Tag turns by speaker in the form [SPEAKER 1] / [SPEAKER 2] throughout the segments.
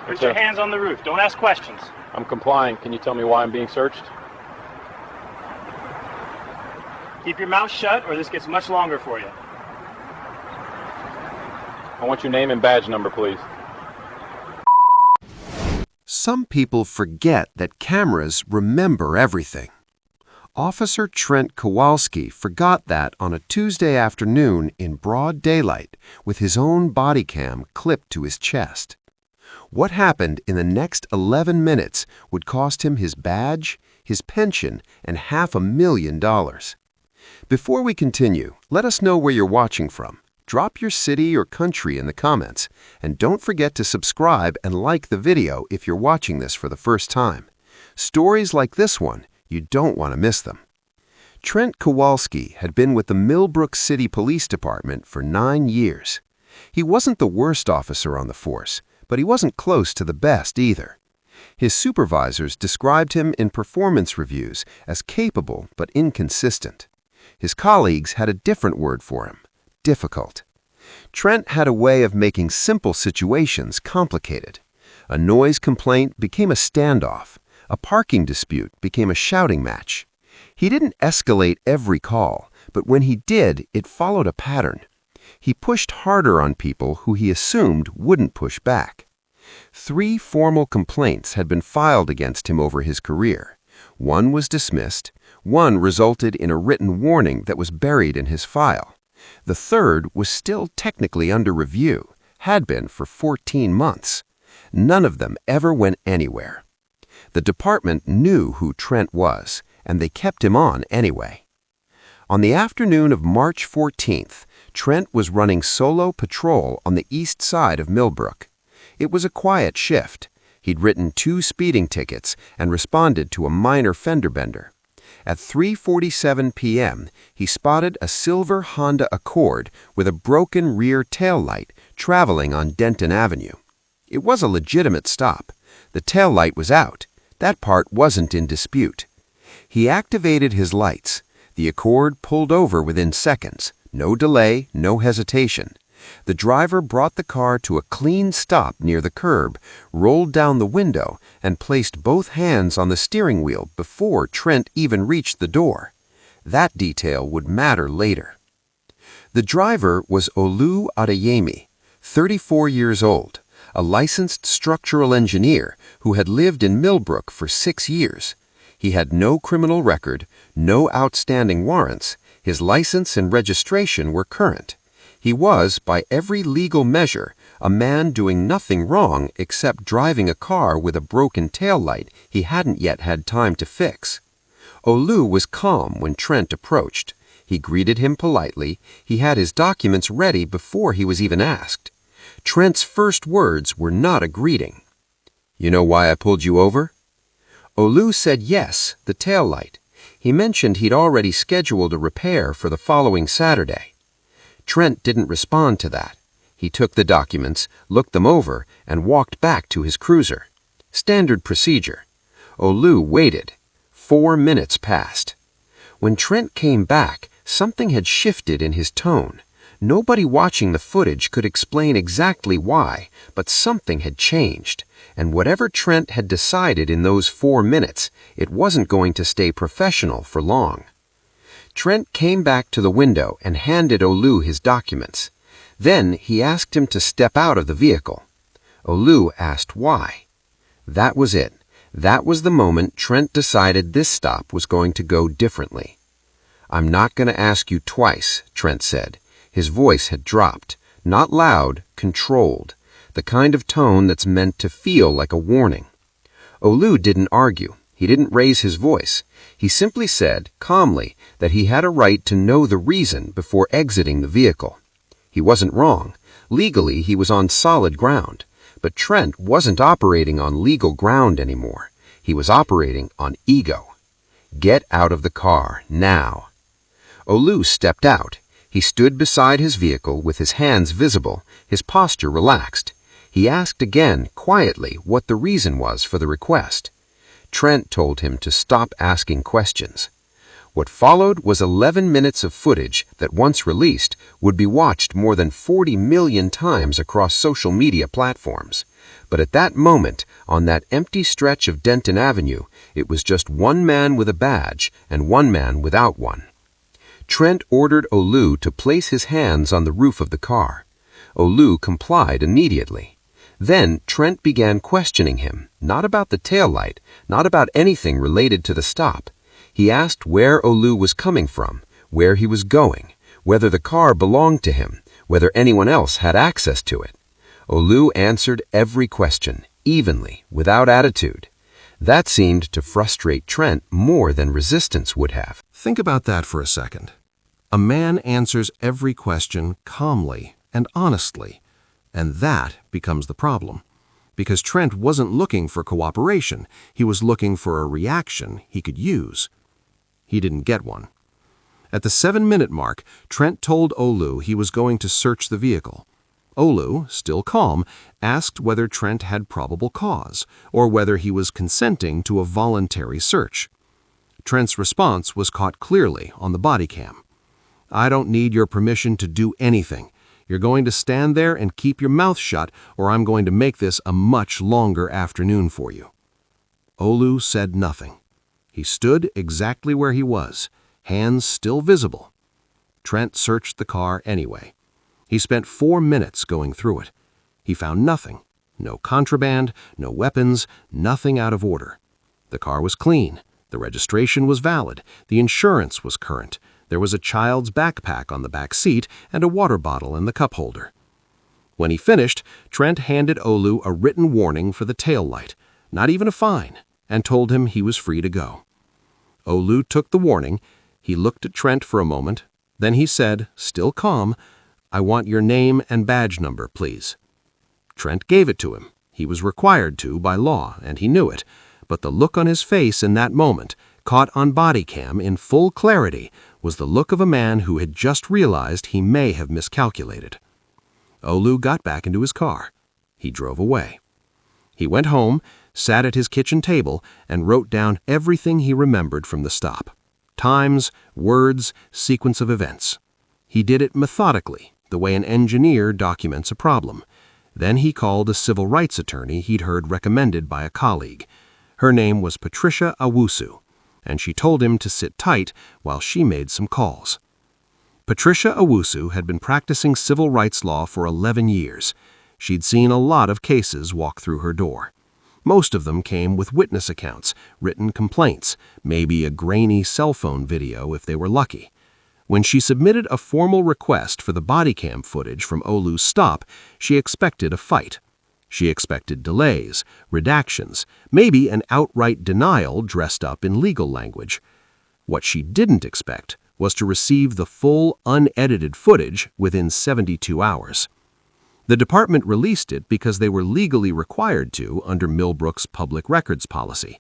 [SPEAKER 1] Put your hands on the roof. Don't ask questions.
[SPEAKER 2] I'm complying. Can you tell me why I'm being searched?
[SPEAKER 1] Keep your mouth shut or this gets much longer for you.
[SPEAKER 2] I want your name and badge number, please.
[SPEAKER 3] Some people forget that cameras remember everything. Officer Trent Kowalski forgot that on a Tuesday afternoon in broad daylight with his own body cam clipped to his chest. What happened in the next 11 minutes would cost him his badge, his pension, and $500,000. Before we continue, let us know where you're watching from. Drop your city or country in the comments, and don't forget to subscribe and like the video if you're watching this for the first time. Stories like this one, you don't want to miss them. Trent Kowalski had been with the Millbrook City Police Department for 9 years. He wasn't the worst officer on the force, but he wasn't close to the best either. His supervisors described him in performance reviews as capable but inconsistent. His colleagues had a different word for him: difficult. Trent had a way of making simple situations complicated. A noise complaint became a standoff. A parking dispute became a shouting match. He didn't escalate every call, but when he did, it followed a pattern. He pushed harder on people who he assumed wouldn't push back. 3 formal complaints had been filed against him over his career. 1 was dismissed. 1 resulted in a written warning that was buried in his file. The 3rd was still technically under review, had been for 14 months. None of them ever went anywhere. The department knew who Trent was, and they kept him on anyway. On the afternoon of March 14th, Trent was running solo patrol on the east side of Millbrook. It was a quiet shift. He'd written 2 speeding tickets and responded to a minor fender bender. At 3:47 p.m., he spotted a silver Honda Accord with a broken rear taillight traveling on Denton Avenue. It was a legitimate stop. The taillight was out. That part wasn't in dispute. He activated his lights. The Accord pulled over within seconds. No delay, no hesitation. The driver brought the car to a clean stop near the curb, rolled down the window, and placed both hands on the steering wheel before Trent even reached the door. That detail would matter later. The driver was Olu Adeyemi, 34 years old, a licensed structural engineer who had lived in Millbrook for 6 years. He had no criminal record, no outstanding warrants. His license and registration were current. He was, by every legal measure, a man doing nothing wrong except driving a car with a broken taillight he hadn't yet had time to fix. Olu was calm when Trent approached. He greeted him politely. He had his documents ready before he was even asked. Trent's first words were not a greeting. "You know why I pulled you over?" Olu said yes, the taillight. He mentioned he'd already scheduled a repair for the following Saturday. Trent didn't respond to that. He took the documents, looked them over, and walked back to his cruiser. Standard procedure. Olu waited. 4 minutes passed. When Trent came back, something had shifted in his tone. Nobody watching the footage could explain exactly why, but something had changed. And whatever Trent had decided in those 4 minutes, it wasn't going to stay professional for long. Trent came back to the window and handed Olu his documents. Then he asked him to step out of the vehicle. Olu asked why. That was it. That was the moment Trent decided this stop was going to go differently. "I'm not going to ask you twice," Trent said. His voice had dropped. Not loud, controlled. The kind of tone that's meant to feel like a warning. Olu didn't argue. He didn't raise his voice. He simply said, calmly, that he had a right to know the reason before exiting the vehicle. He wasn't wrong. Legally, he was on solid ground. But Trent wasn't operating on legal ground anymore. He was operating on ego. "Get out of the car, now." Olu stepped out. He stood beside his vehicle with his hands visible, his posture relaxed. He asked again, quietly, what the reason was for the request. Trent told him to stop asking questions. What followed was 11 minutes of footage that, once released, would be watched more than 40 million times across social media platforms. But at that moment, on that empty stretch of Denton Avenue, it was just one man with a badge and one man without one. Trent ordered Olu to place his hands on the roof of the car. Olu complied immediately. Then Trent began questioning him, not about the taillight, not about anything related to the stop. He asked where Olu was coming from, where he was going, whether the car belonged to him, whether anyone else had access to it. Olu answered every question, evenly, without attitude. That seemed to frustrate Trent more than resistance would have.
[SPEAKER 4] Think about that for a second. A man answers every question calmly and honestly, and that becomes the problem. Because Trent wasn't looking for cooperation, he was looking for a reaction he could use. He didn't get one. At the 7-minute mark, Trent told Olu he was going to search the vehicle. Olu, still calm, asked whether Trent had probable cause, or whether he was consenting to a voluntary search. Trent's response was caught clearly on the body cam. "I don't need your permission to do anything. You're going to stand there and keep your mouth shut, or I'm going to make this a much longer afternoon for you." Olu said nothing. He stood exactly where he was, hands still visible. Trent searched the car anyway. He spent 4 minutes going through it. He found nothing. No contraband, no weapons, nothing out of order. The car was clean. The registration was valid. The insurance was current. There was a child's backpack on the back seat and a water bottle in the cup holder. When he finished, Trent handed Olu a written warning for the taillight, not even a fine, and told him he was free to go. Olu took the warning. He looked at Trent for a moment. Then he said, still calm, "I want your name and badge number, please." Trent gave it to him. He was required to by law, and he knew it. But the look on his face in that moment, caught on Bodycam in full clarity, was the look of a man who had just realized he may have miscalculated. Olu got back into his car. He drove away. He went home, sat at his kitchen table, and wrote down everything he remembered from the stop. Times, words, sequence of events. He did it methodically, the way an engineer documents a problem. Then he called a civil rights attorney he'd heard recommended by a colleague. Her name was Patricia Owusu, and she told him to sit tight while she made some calls. Patricia Owusu had been practicing civil rights law for 11 years. She'd seen a lot of cases walk through her door. Most of them came with witness accounts, written complaints, maybe a grainy cell phone video if they were lucky. When she submitted a formal request for the Bodycam footage from Olu's stop, she expected a fight. She expected delays, redactions, maybe an outright denial dressed up in legal language. What she didn't expect was to receive the full, unedited footage within 72 hours. The department released it because they were legally required to under Millbrook's public records policy.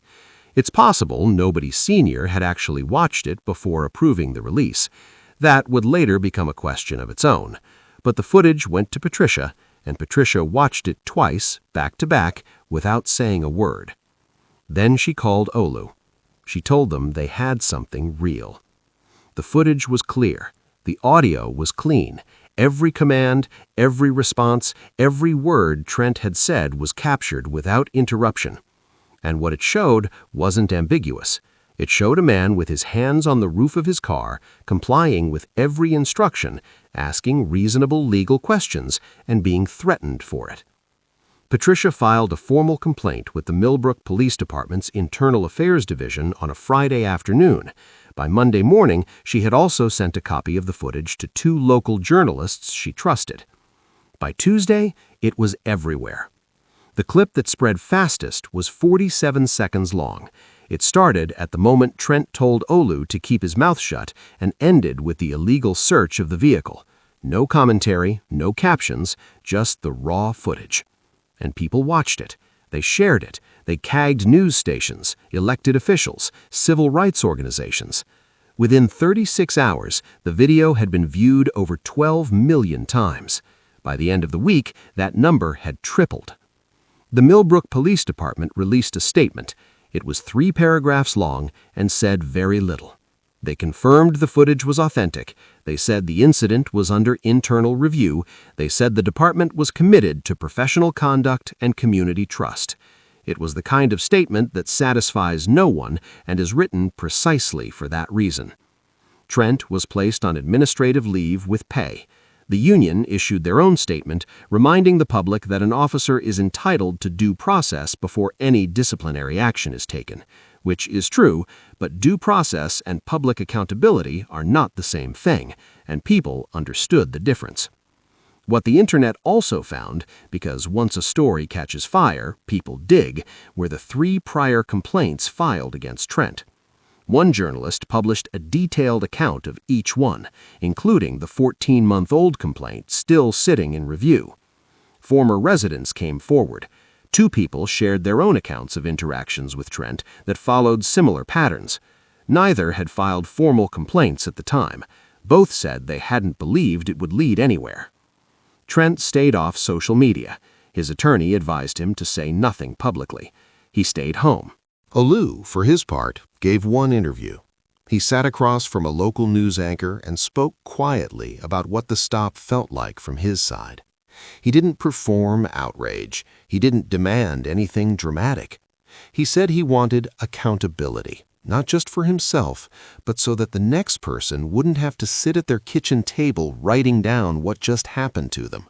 [SPEAKER 4] It's possible nobody senior had actually watched it before approving the release. That would later become a question of its own. But the footage went to Patricia, and Patricia watched it twice, back to back, without saying a word. Then she called Olu. She told them they had something real. The footage was clear. The audio was clean. Every command, every response, every word Trent had said was captured without interruption. And what it showed wasn't ambiguous. It showed a man with his hands on the roof of his car, complying with every instruction, asking reasonable legal questions, and being threatened for it. Patricia filed a formal complaint with the Millbrook Police Department's Internal Affairs Division on a Friday afternoon. By Monday morning, she had also sent a copy of the footage to 2 local journalists she trusted. By Tuesday, it was everywhere. The clip that spread fastest was 47 seconds long. It started at the moment Trent told Olu to keep his mouth shut and ended with the illegal search of the vehicle. No commentary, no captions, just the raw footage. And people watched it. They shared it. They tagged news stations, elected officials, civil rights organizations. Within 36 hours, the video had been viewed over 12 million times. By the end of the week, that number had tripled. The Millbrook Police Department released a statement. It was 3 paragraphs long and said very little. They confirmed the footage was authentic. They said the incident was under internal review. They said the department was committed to professional conduct and community trust. It was the kind of statement that satisfies no one and is written precisely for that reason. Trent was placed on administrative leave with pay. The union issued their own statement, reminding the public that an officer is entitled to due process before any disciplinary action is taken, which is true, but due process and public accountability are not the same thing, and people understood the difference. What the internet also found, because once a story catches fire, people dig, were the 3 prior complaints filed against Trent. One journalist published a detailed account of each one, including the 14-month-old complaint still sitting in review. Former residents came forward. 2 people shared their own accounts of interactions with Trent that followed similar patterns. Neither had filed formal complaints at the time. Both said they hadn't believed it would lead anywhere. Trent stayed off social media. His attorney advised him to say nothing publicly. He stayed home.
[SPEAKER 3] Olu, for his part, gave one interview. He sat across from a local news anchor and spoke quietly about what the stop felt like from his side. He didn't perform outrage. He didn't demand anything dramatic. He said he wanted accountability, not just for himself, but so that the next person wouldn't have to sit at their kitchen table writing down what just happened to them.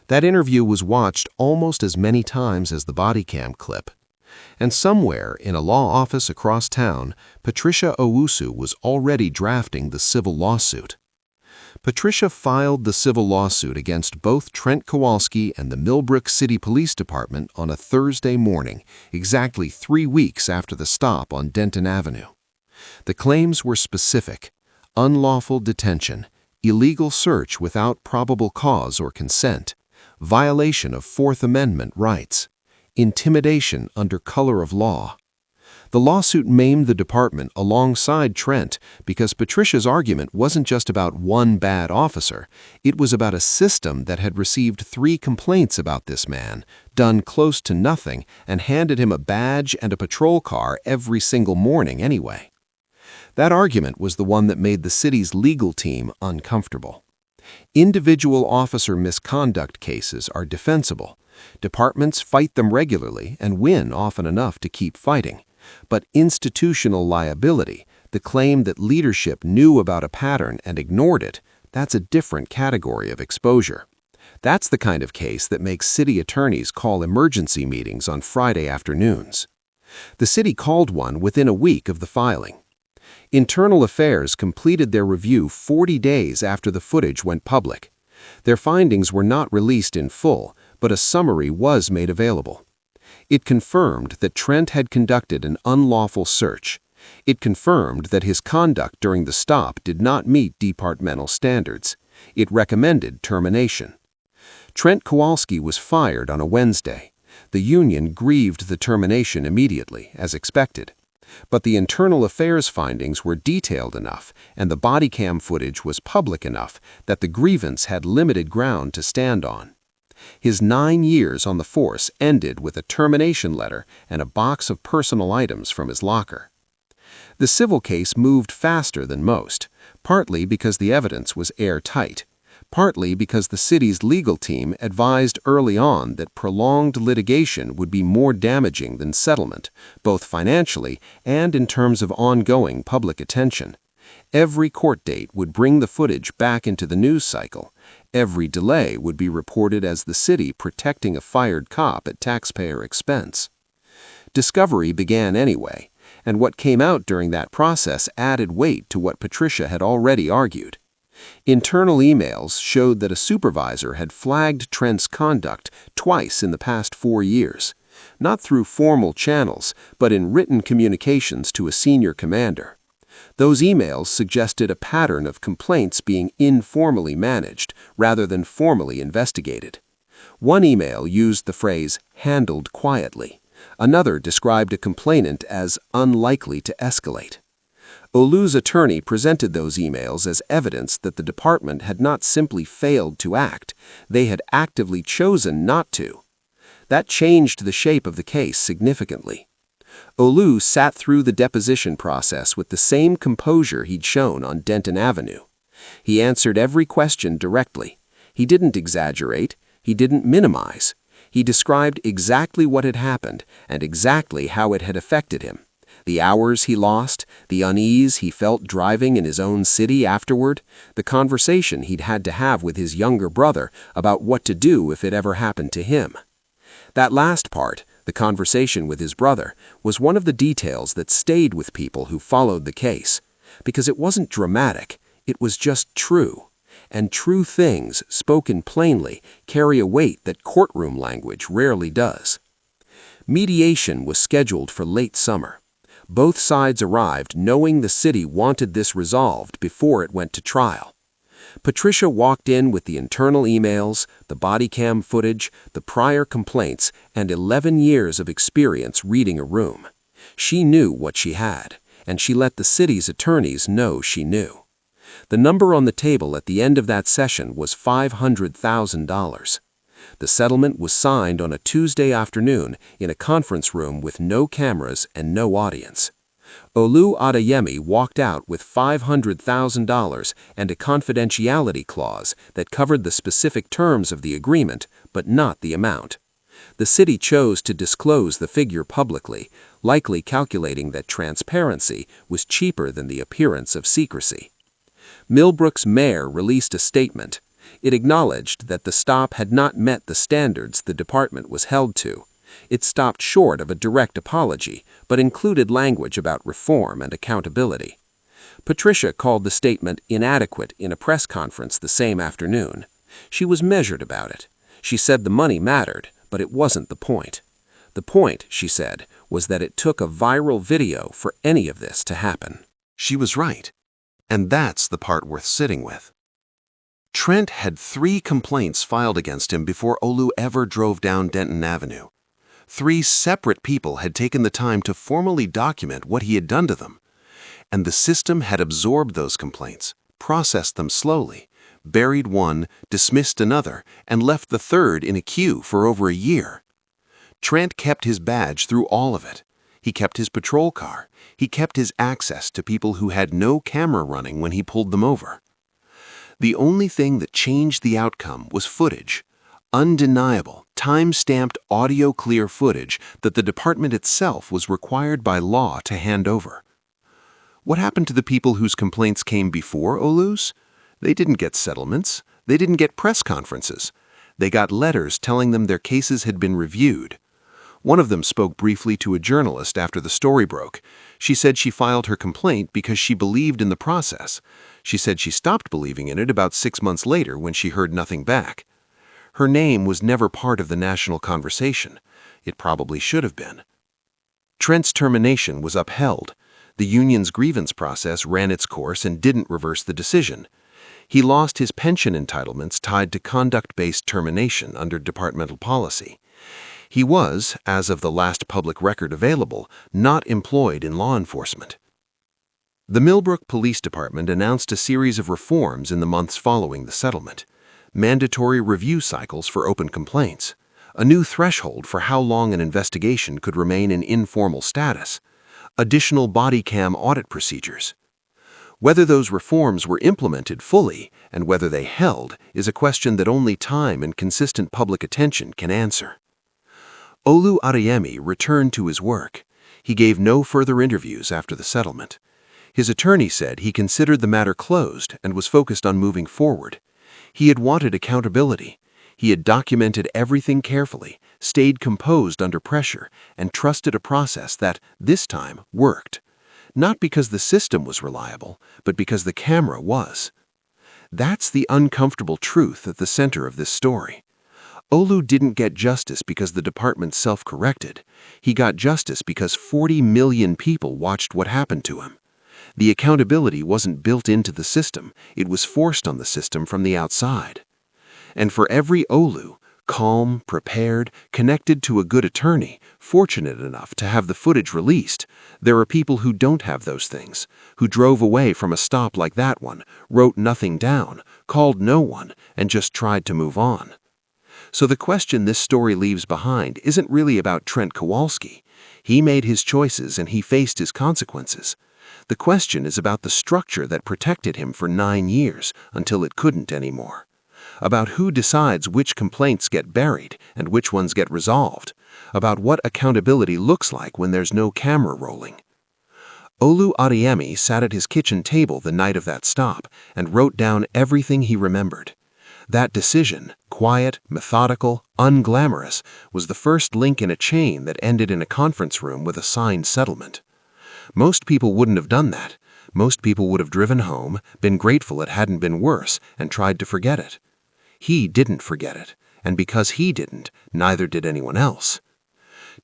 [SPEAKER 3] That interview was watched almost as many times as the Bodycam clip. And somewhere in a law office across town, Patricia Owusu was already drafting the civil lawsuit. Patricia filed the civil lawsuit against both Trent Kowalski and the Millbrook City Police Department on a Thursday morning, exactly 3 weeks after the stop on Denton Avenue. The claims were specific: unlawful detention, illegal search without probable cause or consent, violation of Fourth Amendment rights, intimidation under color of law. The lawsuit maimed the department alongside Trent because Patricia's argument wasn't just about one bad officer. It was about a system that had received 3 complaints about this man, done close to nothing, and handed him a badge and a patrol car every single morning anyway. That argument was the one that made the city's legal team uncomfortable. Individual officer misconduct cases are defensible. Departments fight them regularly and win often enough to keep fighting. But institutional liability, the claim that leadership knew about a pattern and ignored it, that's a different category of exposure. That's the kind of case that makes city attorneys call emergency meetings on Friday afternoons. The city called one within a week of the filing. Internal Affairs completed their review 40 days after the footage went public. Their findings were not released in full, but a summary was made available. It confirmed that Trent had conducted an unlawful search. It confirmed that his conduct during the stop did not meet departmental standards. It recommended termination. Trent Kowalski was fired on a Wednesday. The union grieved the termination immediately, as expected. But the internal affairs findings were detailed enough, and the Bodycam footage was public enough that the grievance had limited ground to stand on. His 9 years on the force ended with a termination letter and a box of personal items from his locker. The civil case moved faster than most, partly because the evidence was airtight, partly because the city's legal team advised early on that prolonged litigation would be more damaging than settlement, both financially and in terms of ongoing public attention. Every court date would bring the footage back into the news cycle. Every delay would be reported as the city protecting a fired cop at taxpayer expense. Discovery began anyway, and what came out during that process added weight to what Patricia had already argued. Internal emails showed that a supervisor had flagged Trent's conduct twice in the past 4 years, not through formal channels, but in written communications to a senior commander. Those emails suggested a pattern of complaints being informally managed rather than formally investigated. One email used the phrase "handled quietly." Another described a complainant as unlikely to escalate. Olu's attorney presented those emails as evidence that the department had not simply failed to act, they had actively chosen not to. That changed the shape of the case significantly. Olu sat through the deposition process with the same composure he'd shown on Denton Avenue. He answered every question directly. He didn't exaggerate. He didn't minimize. He described exactly what had happened and exactly how it had affected him. The hours he lost, the unease he felt driving in his own city afterward, the conversation he'd had to have with his younger brother about what to do if it ever happened to him. That last part, the conversation with his brother, was one of the details that stayed with people who followed the case, because it wasn't dramatic, it was just true. And true things, spoken plainly, carry a weight that courtroom language rarely does. Mediation was scheduled for late summer. Both sides arrived knowing the city wanted this resolved before it went to trial. Patricia walked in with the internal emails, the Bodycam footage, the prior complaints, and 11 years of experience reading a room. She knew what she had, and she let the city's attorneys know she knew. The number on the table at the end of that session was $500,000. The settlement was signed on a Tuesday afternoon in a conference room with no cameras and no audience. Olu Adeyemi walked out with $500,000 and a confidentiality clause that covered the specific terms of the agreement, but not the amount. The city chose to disclose the figure publicly, likely calculating that transparency was cheaper than the appearance of secrecy. Millbrook's mayor released a statement. It acknowledged that the stop had not met the standards the department was held to. It stopped short of a direct apology, but included language about reform and accountability. Patricia called the statement inadequate in a press conference the same afternoon. She was measured about it. She said the money mattered, but it wasn't the point. The point, she said, was that it took a viral video for any of this to happen.
[SPEAKER 4] She was right. And that's the part worth sitting with. Trent had 3 complaints filed against him before Olu ever drove down Denton Avenue. 3 separate people had taken the time to formally document what he had done to them. And the system had absorbed those complaints, processed them slowly, buried one, dismissed another, and left the third in a queue for over a year. Trent kept his badge through all of it. He kept his patrol car. He kept his access to people who had no camera running when he pulled them over. The only thing that changed the outcome was footage, undeniable, time-stamped audio-clear footage that the department itself was required by law to hand over. What happened to the people whose complaints came before Olu's? They didn't get settlements. They didn't get press conferences. They got letters telling them their cases had been reviewed. One of them spoke briefly to a journalist after the story broke. She said she filed her complaint because she believed in the process. She said she stopped believing in it about 6 months later when she heard nothing back. Her name was never part of the national conversation. It probably should have been. Trent's termination was upheld. The union's grievance process ran its course and didn't reverse the decision. He lost his pension entitlements tied to conduct-based termination under departmental policy. He was, as of the last public record available, not employed in law enforcement. The Millbrook Police Department announced a series of reforms in the months following the settlement. Mandatory review cycles for open complaints, a new threshold for how long an investigation could remain in informal status, additional body cam audit procedures. Whether those reforms were implemented fully and whether they held is a question that only time and consistent public attention can answer. Olu Adeyemi returned to his work. He gave no further interviews after the settlement. His attorney said he considered the matter closed and was focused on moving forward. He had wanted accountability. He had documented everything carefully, stayed composed under pressure, and trusted a process that, this time, worked. Not because the system was reliable, but because the camera was. That's the uncomfortable truth at the center of this story. Olu didn't get justice because the department self-corrected. He got justice because 40 million people watched what happened to him. The accountability wasn't built into the system, it was forced on the system from the outside. And for every Olu, calm, prepared, connected to a good attorney, fortunate enough to have the footage released, there are people who don't have those things, who drove away from a stop like that one, wrote nothing down, called no one, and just tried to move on.
[SPEAKER 3] So the question this story leaves behind isn't really about Trent Kowalski. He made his choices and he faced his consequences. The question is about the structure that protected him for 9 years until it couldn't anymore. About who decides which complaints get buried and which ones get resolved. About what accountability looks like when there's no camera rolling. Olu Adeyemi sat at his kitchen table the night of that stop and wrote down everything he remembered. That decision, quiet, methodical, unglamorous, was the first link in a chain that ended in a conference room with a signed settlement. Most people wouldn't have done that. Most people would have driven home, been grateful it hadn't been worse, and tried to forget it. He didn't forget it, and because he didn't, neither did anyone else.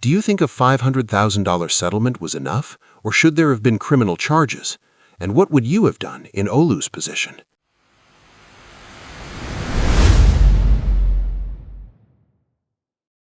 [SPEAKER 3] Do you think a $500,000 settlement was enough, or should there have been criminal charges? And what would you have done in Olu's position?